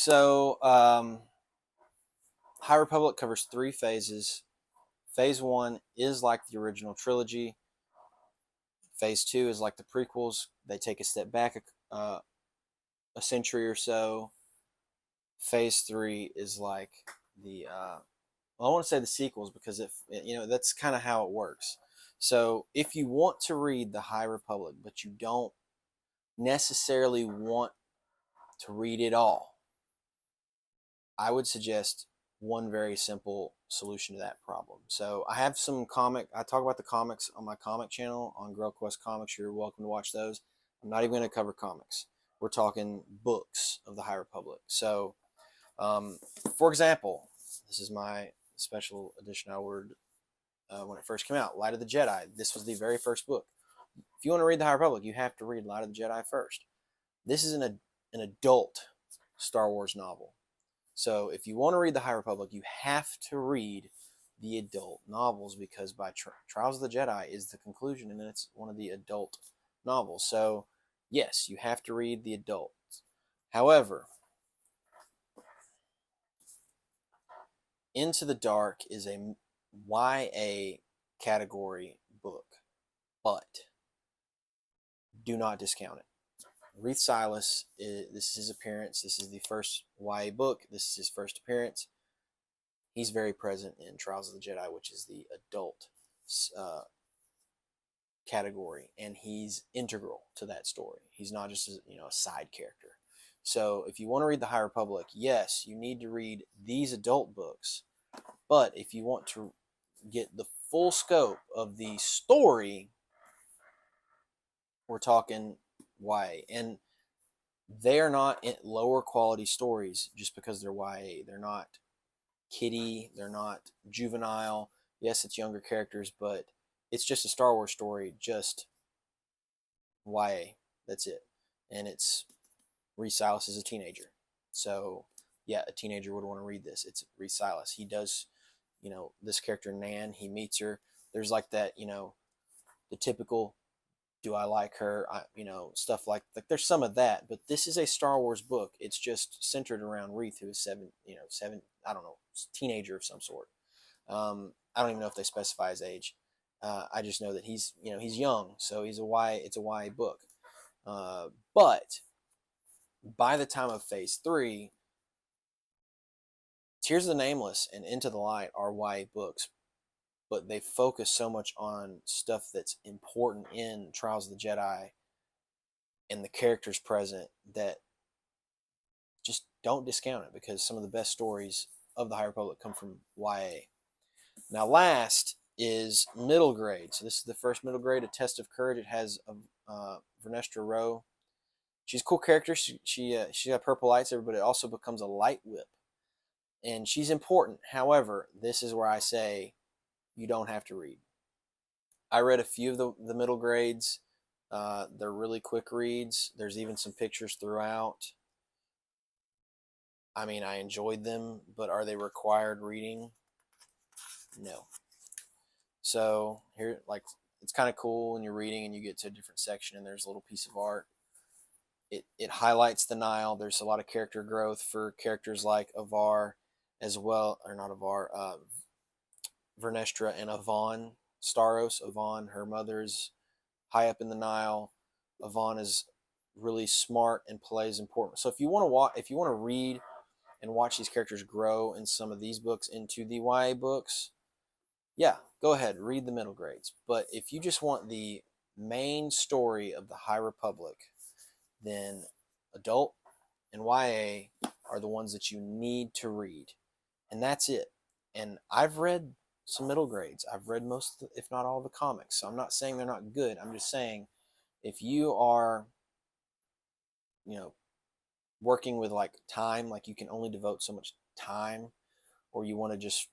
So, High Republic covers three phases. Phase one is like the original trilogy. Phase two is like the prequels. They take a step back a century or so. Phase three is like the well, I want to say the sequels because if that's kind of how it works. So if you want to read the High Republic, but you don't necessarily want to read it all, I would suggest one very simple solution to that problem. So I have I talk about the comics on my comic channel on Girl Quest Comics. You're welcome to watch those. I'm not even going to cover comics. We're talking books of the High Republic. So, um, for example, this is my special edition I ordered when it first came out, Light of the Jedi. This was the very first book. If you want to read the High Republic, you have to read Light of the Jedi first. This is an adult Star Wars novel. So if you want to read the High Republic, you have to read the adult novels because by Trials of the Jedi is the conclusion, and it's one of the adult novels. So yes, you have to read the adults. However, Into the Dark is a YA category book, but do not discount it. Reith Silas, this is his appearance. This is the first YA book. This is his first appearance. He's very present in Trials of the Jedi, which is the adult uh, category, and he's integral to that story. He's not just a side character. So if you want to read the High Republic, yes, you need to read these adult books. But if you want to get the full scope of the story, we're talking YA. And they are not lower quality stories just because they're YA. They're not kiddie, they're not juvenile. Yes, it's younger characters, but it's just a Star Wars story, just YA. That's it. And it's Reese Silas is a teenager. So, yeah, a teenager would want to read this. It's Reese Silas. He does, this character Nan, he meets her. There's like that, the typical do I like her? Stuff like there's some of that, but this is a Star Wars book. It's just centered around Reith, who is seven, I don't know, teenager of some sort. I don't even know if they specify his age. I just know that he's young, so it's a YA book. But by the time of Phase 3, Tears of the Nameless and Into the Light are YA books, but they focus so much on stuff that's important in Trials of the Jedi and the characters present that just don't discount it because some of the best stories of the High Republic come from YA. Now, last is middle grade. So this is the first middle grade, A Test of Courage. It has Vernestra Rowe. She's a cool character. She got purple lightsaber, but it also becomes a light whip, and she's important. However, this is where I say you don't have to read. I read a few of the middle grades. They're really quick reads. There's even some pictures throughout. I mean, I enjoyed them, but are they required reading? No. So here, like, it's kind of cool when you're reading and you get to a different section and there's a little piece of art. It highlights the Nile. There's a lot of character growth for characters like Avar, as well, or not Avar, Vernestra and Avon Staros. Avon, her mother's high up in the Nile. Avon is really smart and plays important. So if you want to read and watch these characters grow in some of these books into the YA books, yeah, go ahead, read the middle grades. But if you just want the main story of the High Republic, then adult and YA are the ones that you need to read. And that's it. And I've read some middle grades. I've read most, if not all, the comics. So I'm not saying they're not good. I'm just saying if you are, working with like time, like you can only devote so much time, or you want to just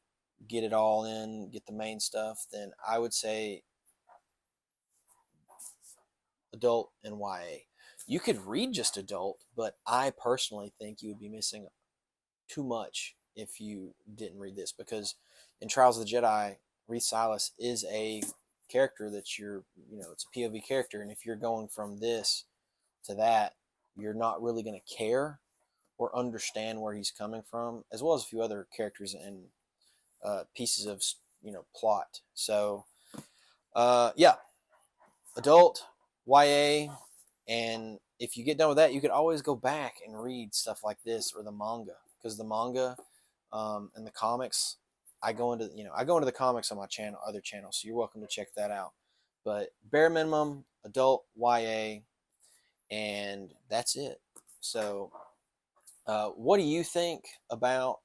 get it all in, get the main stuff, then I would say adult and YA. You could read just adult, but I personally think you would be missing too much if you didn't read this because in Trials of the Jedi, Reith Silas is a character that it's a POV character, and if you're going from this to that, you're not really going to care, or understand where he's coming from, as well as a few other characters and pieces of plot. So yeah, adult YA, and if you get done with that, you could always go back and read stuff like this or the manga, because the manga and the comics, I go into the comics on my channel, other channels, so you're welcome to check that out. But bare minimum, adult YA, and that's it. So, what do you think about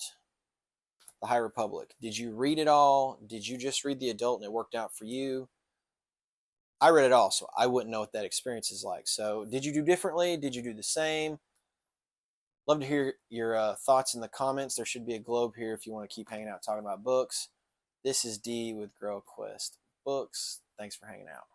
the High Republic? Did you read it all? Did you just read the adult and it worked out for you? I read it all, so I wouldn't know what that experience is like. So, did you do differently? Did you do the same? Love to hear your thoughts in the comments. There should be a globe here if you want to keep hanging out talking about books. This is D with Girl Quest Books. Thanks for hanging out.